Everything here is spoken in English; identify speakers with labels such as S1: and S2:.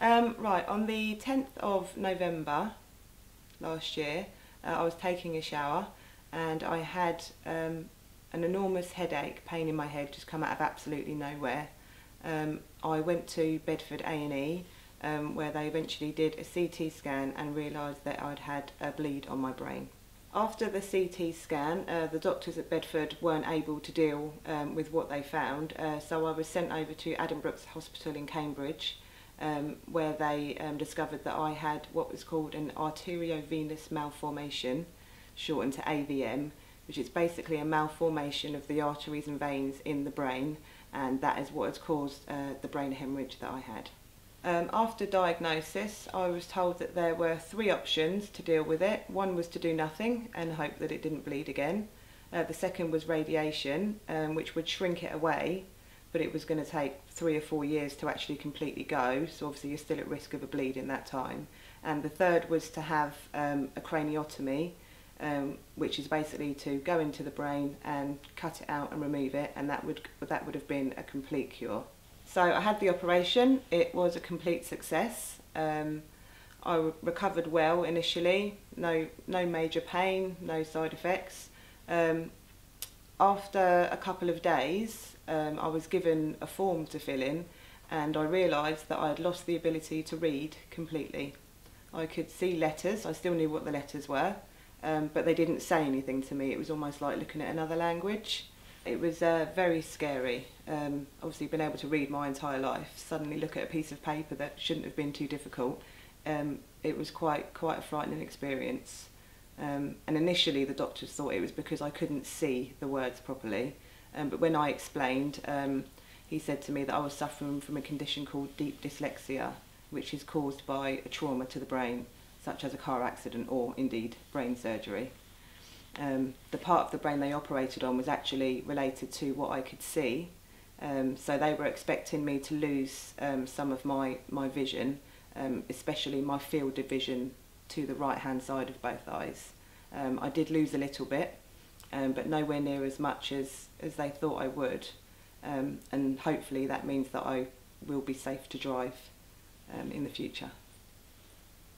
S1: Right, on the 10th of November last year, I was taking a shower and I had an enormous headache, pain in my head, just come out of absolutely nowhere. I went to Bedford A&E, where they eventually did a CT scan and realised that I'd had a bleed on my brain. After the CT scan, the doctors at Bedford weren't able to deal with what they found, so I was sent over to Addenbrooke's Hospital in Cambridge, where they discovered that I had what was called an arteriovenous malformation, shortened to AVM, which is basically a malformation of the arteries and veins in the brain, and that is what has caused the brain hemorrhage that I had. After diagnosis, I was told that there were 3 options to deal with it. One was to do nothing and hope that it didn't bleed again. The second was radiation, which would shrink it away, but it was going to take 3 or 4 years to actually completely go, so obviously you're still at risk of a bleed in that time. And the third was to have a craniotomy, which is basically to go into the brain and cut it out and remove it, and that would have been a complete cure. So I had the operation. It was a complete success. I recovered well initially, no major pain, no side effects. After a couple of days, I was given a form to fill in, and I realised that I had lost the ability to read completely. I could see letters, I still knew what the letters were, but they didn't say anything to me. It was almost like looking at another language. It was very scary. Obviously been able to read my entire life, suddenly look at a piece of paper that shouldn't have been too difficult. It was quite a frightening experience. And initially the doctors thought it was because I couldn't see the words properly, but when I explained, he said to me that I was suffering from a condition called deep dyslexia, which is caused by a trauma to the brain, such as a car accident or indeed brain surgery. The part of the brain they operated on was actually related to what I could see, so they were expecting me to lose some of my vision, especially my field of vision to the right hand side of both eyes. I did lose a little bit, but nowhere near as much as they thought I would, and hopefully that means that I will be safe to drive in the future.